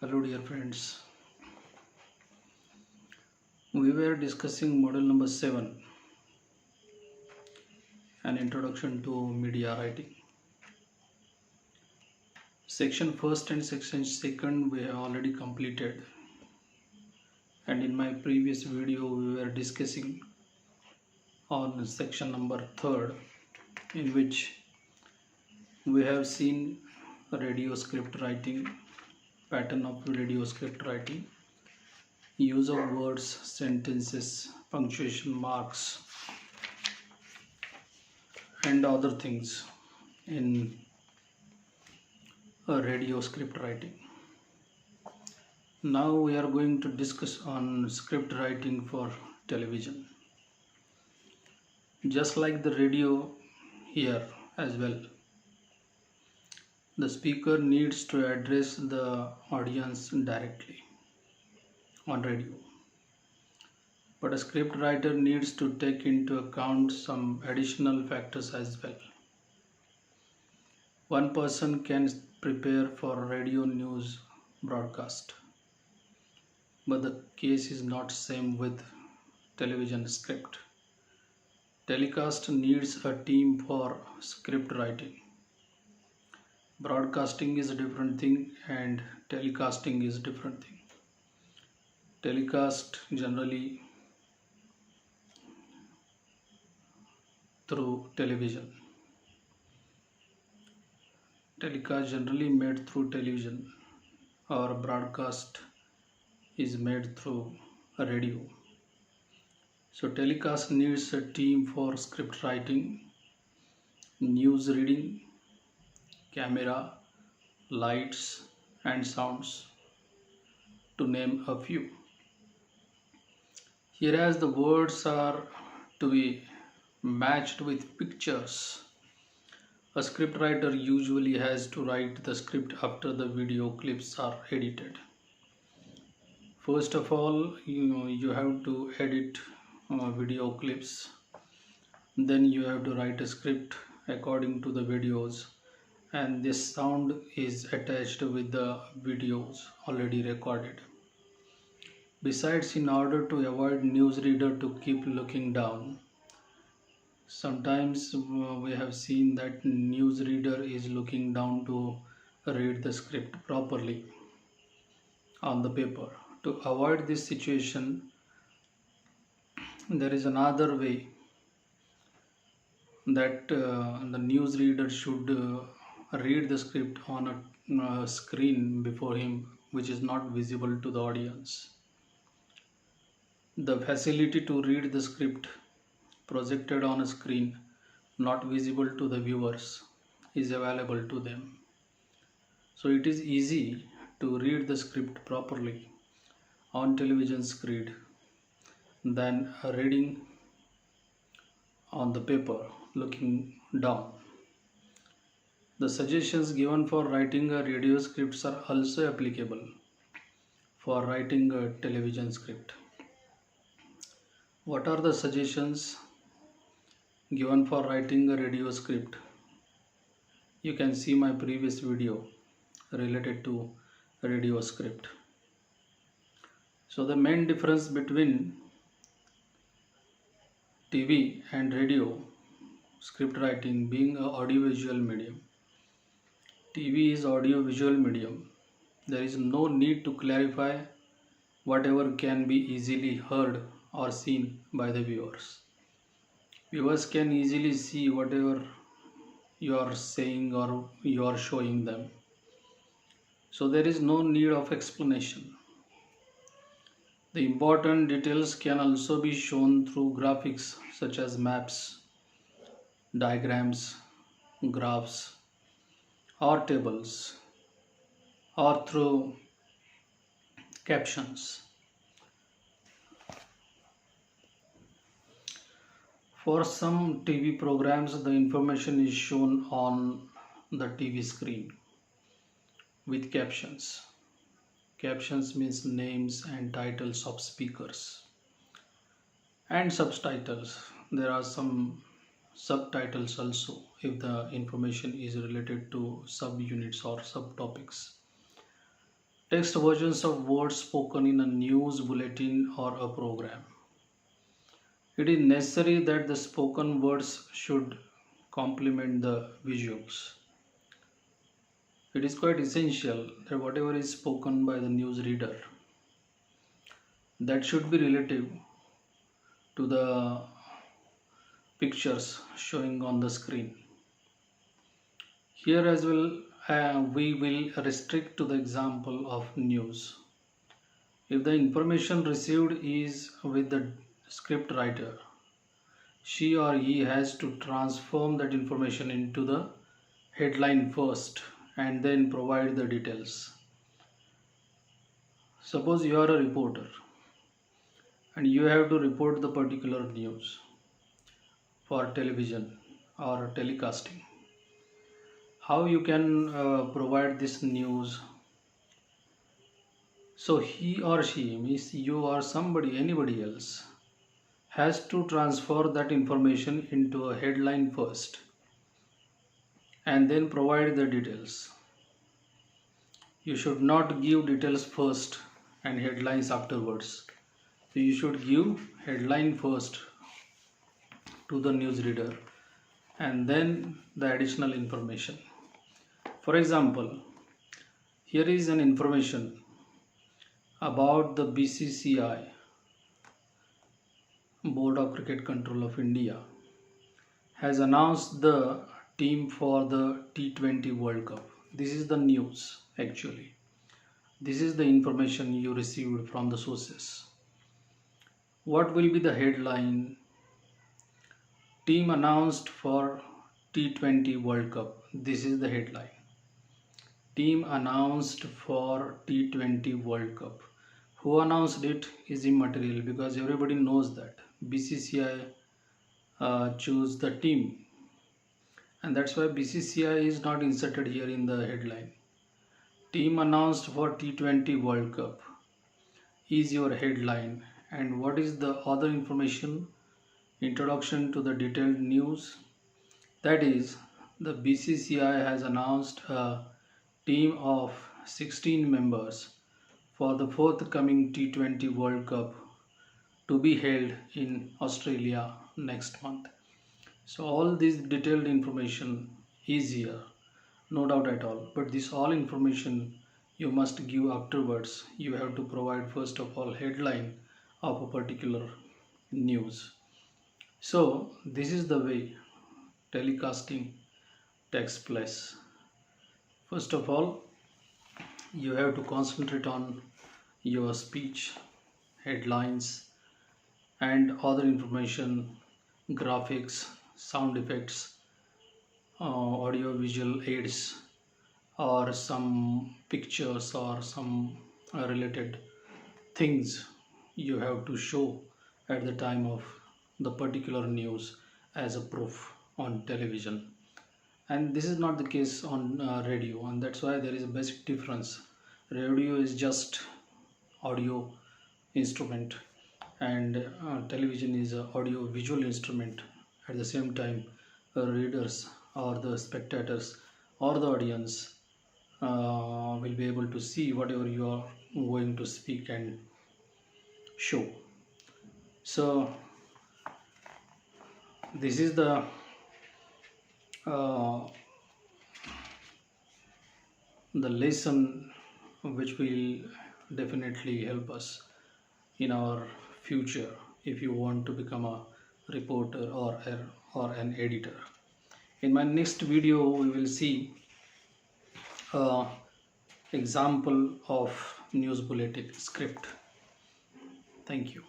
Hello dear friends, we were discussing model number 7, an introduction to media writing. Section 1st and section 2nd we have already completed, and in my previous video we were discussing on section number 3rd, in which we have seen radio script writing, pattern of radio script writing, use of words, sentences, punctuation marks and other things in radio script writing. Now we are going to discuss on script writing for television. Just like the radio here as well, the speaker needs to address the audience directly on radio. But a script writer needs to take into account some additional factors as well. One person can prepare for radio news broadcast, but the case is not same with television script. Telecast needs a team for script writing. Broadcasting is a different thing and telecasting is a different thing. Telecast generally through television. Telecast generally made through television, or broadcast is made through a radio. So telecast needs a team for script writing, news reading, camera, lights and sounds, to name a few. Whereas the words are to be matched with pictures, a scriptwriter usually has to write the script after the video clips are edited. First of all, you have to edit video clips, then you have to write a script according to the videos, and this sound is attached with the videos already recorded. Besides, in order to avoid newsreader to keep looking down, sometimes we have seen that newsreader is looking down to read the script properly on the paper. To avoid this situation, there is another way that the newsreader should read the script on a screen before him, which is not visible to the audience. The facility to read the script projected on a screen not visible to the viewers is available to them. So it is easy to read the script properly on television screen than reading on the paper looking down. The suggestions given for writing a radio scripts are also applicable for writing a television script. What are the suggestions given for writing a radio script? You can see my previous video related to radio script. So the main difference between TV and radio script writing being an audiovisual medium. TV is audiovisual medium. There is no need to clarify whatever can be easily heard or seen by the viewers. Viewers can easily see whatever you are saying or you are showing them. So there is no need of explanation. The important details can also be shown through graphics such as maps, diagrams, graphs, or tables, or through captions. For some TV programs, the information is shown on the TV screen with captions. Captions means names and titles of speakers. And subtitles. There are some subtitles also if the information is related to subunits or subtopics. Text versions of words spoken in a news bulletin or a program. It is necessary that the spoken words should complement the visuals. It is quite essential that whatever is spoken by the news reader, that should be relative to the pictures showing on the screen. Here as well, we will restrict to the example of news. If the information received is with the script writer, she or he has to transform that information into the headline first and then provide the details. Suppose you are a reporter and you have to report the particular news for television or telecasting. How you can provide this news? So he or she, means you or somebody, anybody else, has to transfer that information into a headline first and then provide the details. You should not give details first and headlines afterwards. So you should give headline first to the news reader and then the additional information. For example, here is an information about the BCCI, Board of Cricket Control of India, has announced the team for the T20 World Cup. This is the news actually. This is the information you received from the sources. What will be the headline? Team announced for T20 World Cup. This is the headline. Team announced for T20 World Cup. Who announced it is immaterial because everybody knows that BCCI chose the team, and that's why BCCI is not inserted here in the headline. Team announced for T20 World Cup is your headline, and what is the other information? Introduction to the detailed news. That is, the BCCI has announced a team of 16 members for the forthcoming T20 World Cup to be held in Australia next month. So all this detailed information is here, no doubt at all. But this all information you must give afterwards. You have to provide first of all headline of a particular news. So this is the way telecasting takes place. First of all, you have to concentrate on your speech, headlines, and other information, graphics, sound effects, audio visual aids, or some pictures or some related things you have to show at the time of the particular news as a proof on television. And this is not the case on radio, and that's why there is a basic difference. Radio is just audio instrument, and television is an audio visual instrument. At the same time, readers or the spectators or the audience will be able to see whatever you are going to speak and show. So this is the lesson which will definitely help us in our future if you want to become a reporter or an editor. In my next video we will see example of news bulletin script. Thank you.